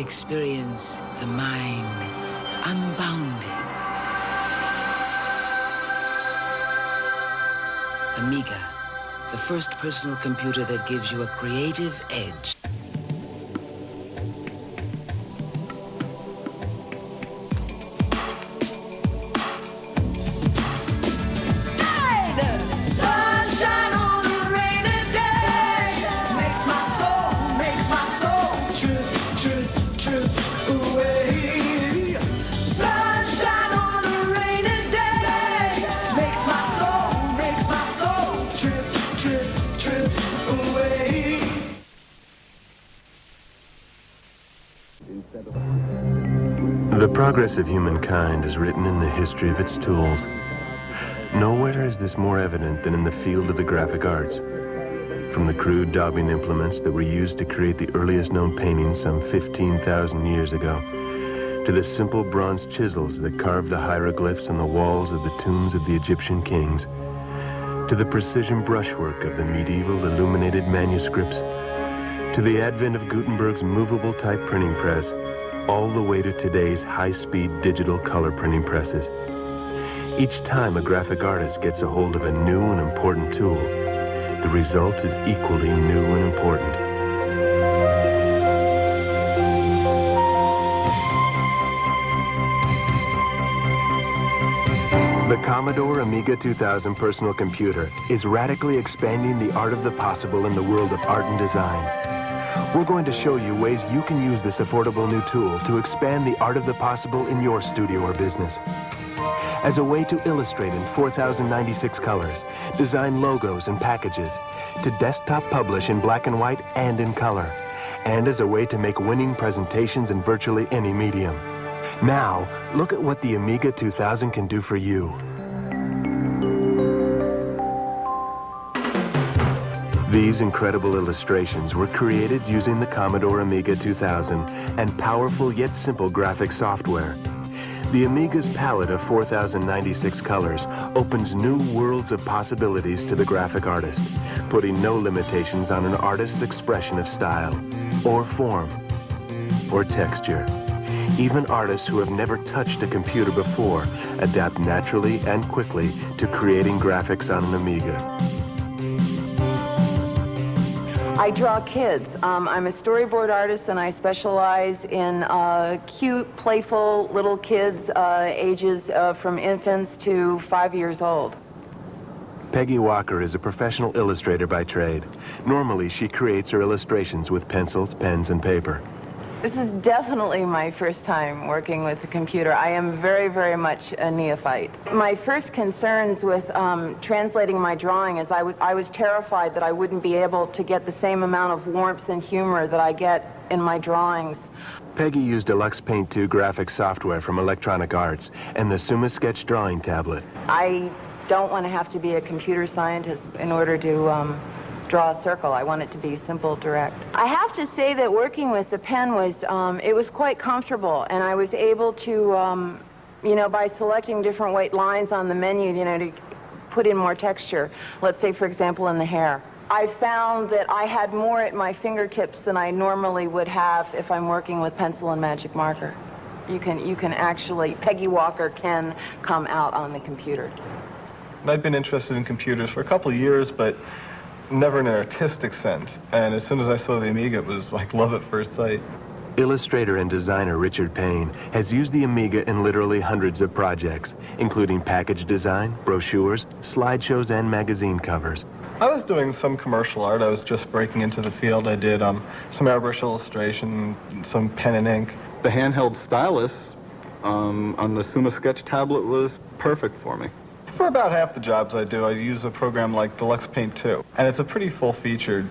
experience the mind unbounded. Amiga, the first personal computer that gives you a creative edge. The progress of humankind is written in the history of its tools. Nowhere is this more evident than in the field of the graphic arts. From the crude daubing implements that were used to create the earliest known paintings some 15,000 years ago, to the simple bronze chisels that carved the hieroglyphs on the walls of the tombs of the Egyptian kings, to the precision brushwork of the medieval illuminated manuscripts, to the advent of Gutenberg's movable type printing press, all the way to today's high-speed digital color printing presses. Each time a graphic artist gets a hold of a new and important tool, the result is equally new and important. The Commodore Amiga 2000 personal computer is radically expanding the art of the possible in the world of art and design. We're going to show you ways you can use this affordable new tool to expand the art of the possible in your studio or business. As a way to illustrate in 4,096 colors, design logos and packages, to desktop publish in black and white and in color, and as a way to make winning presentations in virtually any medium. Now, look at what the Amiga 2000 can do for you. These incredible illustrations were created using the Commodore Amiga 2000 and powerful yet simple graphic software. The Amiga's palette of 4,096 colors opens new worlds of possibilities to the graphic artist, putting no limitations on an artist's expression of style, or form, or texture. Even artists who have never touched a computer before adapt naturally and quickly to creating graphics on an Amiga. I draw kids. I'm a storyboard artist, and I specialize in cute, playful little kids, ages from infants to 5 years old. Peggy Walker is a professional illustrator by trade. Normally, she creates her illustrations with pencils, pens, and paper. This is definitely my first time working with a computer. I am very, very much a neophyte. My first concerns with translating my drawing is I was terrified that I wouldn't be able to get the same amount of warmth and humor that I get in my drawings. Peggy used Deluxe Paint 2 graphic software from Electronic Arts and the Suma Sketch drawing tablet. I don't want to have to be a computer scientist in order to draw a circle. I want it to be simple, direct. I have to say that working with the pen was, it was quite comfortable, and I was able to, you know, by selecting different weight lines on the menu, you know, to put in more texture. Let's say, for example, in the hair. I found that I had more at my fingertips than I normally would have if I'm working with pencil and magic marker. You can actually, Peggy Walker can come out on the computer. I've been interested in computers for a couple of years, but never in an artistic sense. And as soon as I saw the Amiga, it was like love at first sight. Illustrator and designer Richard Payne has used the Amiga in literally hundreds of projects, including package design, brochures, slideshows, and magazine covers. I was doing some commercial art. I was just breaking into the field. I did some airbrush illustration, some pen and ink. The handheld stylus on the Suma Sketch tablet was perfect for me. For about half the jobs I do, I use a program like Deluxe Paint 2, and it's a pretty full-featured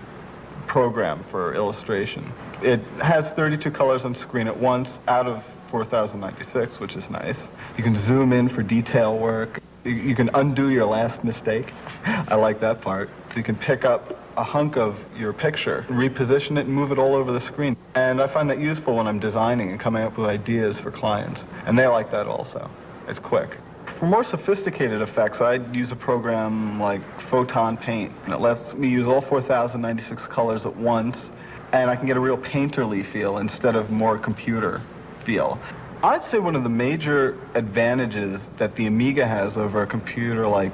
program for illustration. It has 32 colors on screen at once, out of 4,096, which is nice. You can zoom in for detail work. You can undo your last mistake. I like that part. You can pick up a hunk of your picture, reposition it, and move it all over the screen. And I find that useful when I'm designing and coming up with ideas for clients, and they like that also. It's quick. For more sophisticated effects, I'd use a program like Photon Paint, and it lets me use all 4,096 colors at once and I can get a real painterly feel instead of more computer feel. I'd say one of the major advantages that the Amiga has over a computer like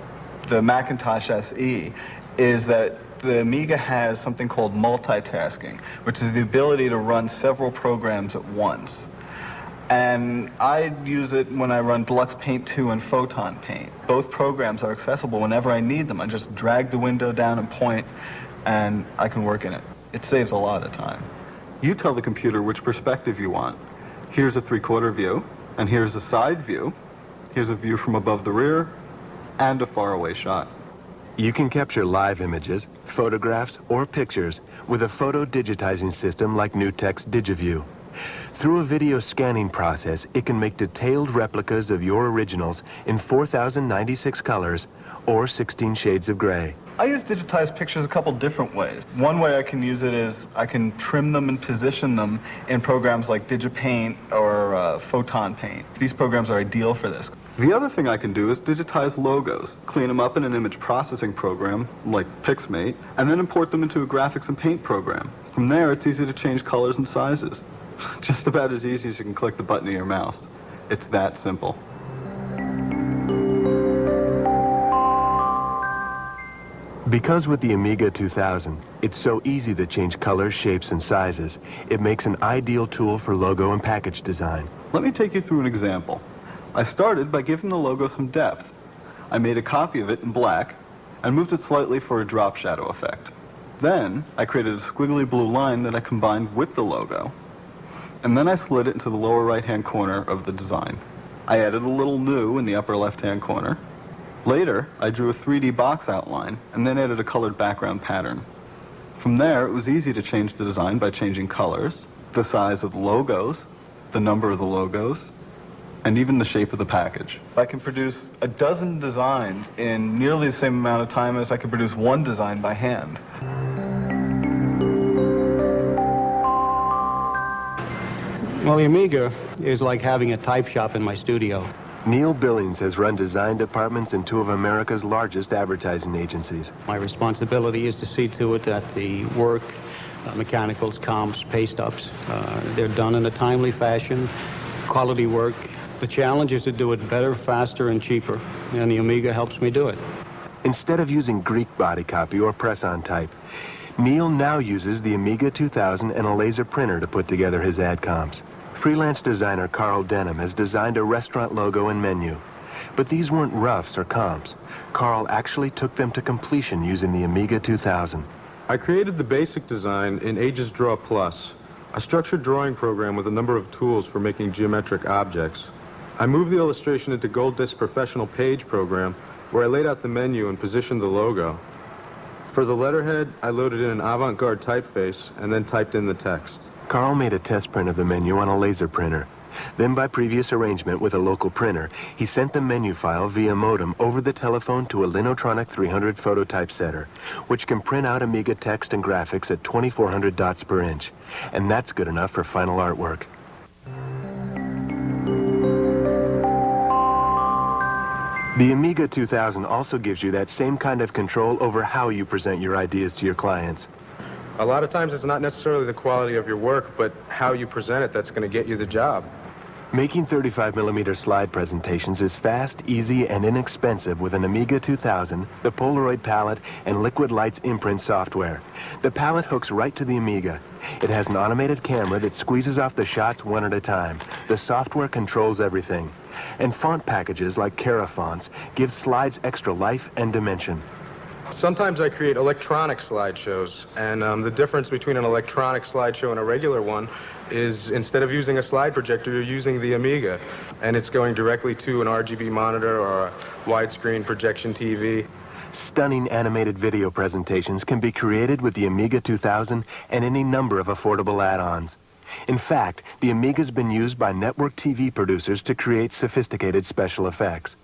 the Macintosh SE is that the Amiga has something called multitasking, which is the ability to run several programs at once. And I use it when I run Deluxe Paint 2 and Photon Paint. Both programs are accessible whenever I need them. I just drag the window down and point, and I can work in it. It saves a lot of time. You tell the computer which perspective you want. Here's a 3/4 view, and here's a side view. Here's a view from above the rear, and a faraway shot. You can capture live images, photographs, or pictures with a photo digitizing system like NewTek's DigiView. Through a video scanning process, it can make detailed replicas of your originals in 4,096 colors or 16 shades of gray. I use digitized pictures a couple different ways. One way I can use it is I can trim them and position them in programs like DigiPaint or Photon Paint. These programs are ideal for this. The other thing I can do is digitize logos, clean them up in an image processing program like Pixmate, and then import them into a graphics and paint program. From there, it's easy to change colors and sizes. Just about as easy as you can click the button of your mouse. It's that simple. Because with the Amiga 2000, it's so easy to change colors, shapes, and sizes, it makes an ideal tool for logo and package design. Let me take you through an example. I started by giving the logo some depth. I made a copy of it in black and moved it slightly for a drop shadow effect. Then I created a squiggly blue line that I combined with the logo. And then I slid it into the lower right-hand corner of the design. I added a little new in the upper left-hand corner. Later, I drew a 3D box outline and then added a colored background pattern. From there, it was easy to change the design by changing colors, the size of the logos, the number of the logos, and even the shape of the package. I can produce a dozen designs in nearly the same amount of time as I could produce one design by hand. Well, the Amiga is like having a type shop in my studio. Neil Billings has run design departments in two of America's largest advertising agencies. My responsibility is to see to it that the work, mechanicals, comps, paste ups, they're done in a timely fashion, quality work. The challenge is to do it better, faster, and cheaper, and the Amiga helps me do it. Instead of using Greek body copy or press-on type, Neil now uses the Amiga 2000 and a laser printer to put together his ad comps. Freelance designer Carl Denham has designed a restaurant logo and menu. But these weren't roughs or comps. Carl actually took them to completion using the Amiga 2000. I created the basic design in Aegis Draw Plus, a structured drawing program with a number of tools for making geometric objects. I moved the illustration into Gold Disc Professional Page program, where I laid out the menu and positioned the logo. For the letterhead, I loaded in an avant-garde typeface and then typed in the text. Carl made a test print of the menu on a laser printer. Then, by previous arrangement with a local printer, he sent the menu file via modem over the telephone to a Linotronic 300 phototypesetter, which can print out Amiga text and graphics at 2,400 dots per inch. And that's good enough for final artwork. The Amiga 2000 also gives you that same kind of control over how you present your ideas to your clients. A lot of times it's not necessarily the quality of your work, but how you present it that's going to get you the job. Making 35mm slide presentations is fast, easy, and inexpensive with an Amiga 2000, the Polaroid palette, and Liquid Light's imprint software. The palette hooks right to the Amiga. It has an automated camera that squeezes off the shots one at a time. The software controls everything. And font packages like Cara fonts give slides extra life and dimension. Sometimes I create electronic slideshows, and the difference between an electronic slideshow and a regular one is instead of using a slide projector, you're using the Amiga, and it's going directly to an RGB monitor or a widescreen projection TV. Stunning animated video presentations can be created with the Amiga 2000 and any number of affordable add-ons. In fact, the Amiga's been used by network TV producers to create sophisticated special effects.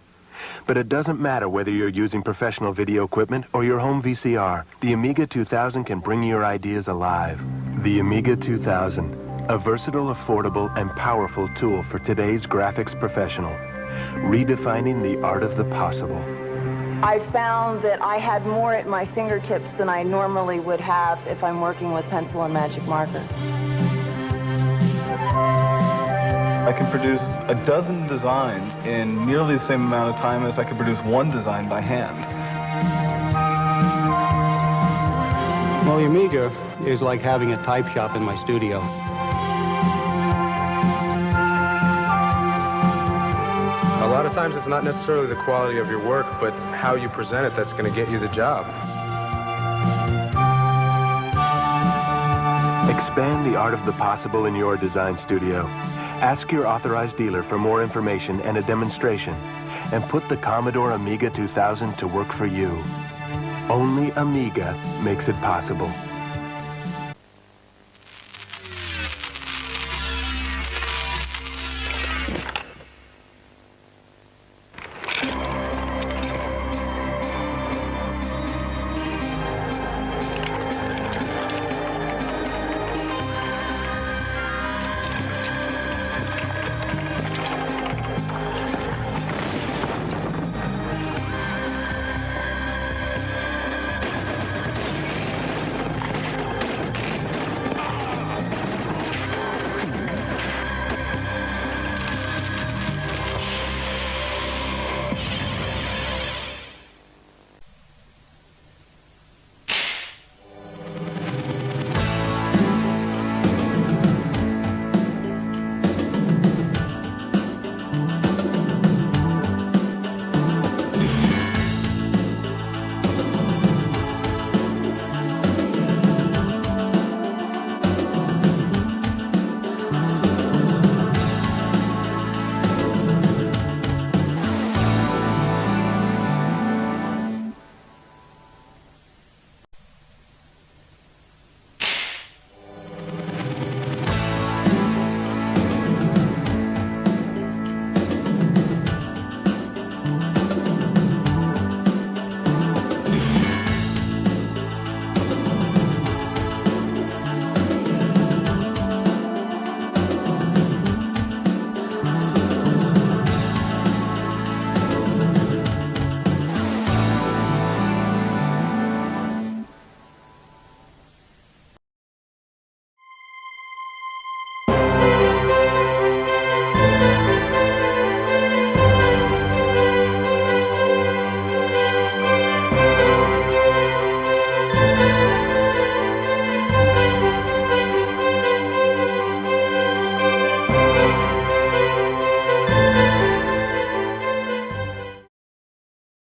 But it doesn't matter whether you're using professional video equipment or your home VCR, the Amiga 2000 can bring your ideas alive. The Amiga 2000, a versatile, affordable, and powerful tool for today's graphics professional, redefining the art of the possible. I found that I had more at my fingertips than I normally would have if I'm working with pencil and magic marker. I can produce a dozen designs in nearly the same amount of time as I could produce one design by hand. Well, the Amiga is like having a type shop in my studio. A lot of times it's not necessarily the quality of your work, but how you present it that's going to get you the job. Expand the art of the possible in your design studio. Ask your authorized dealer for more information and a demonstration, and put the Commodore Amiga 2000 to work for you. Only Amiga makes it possible.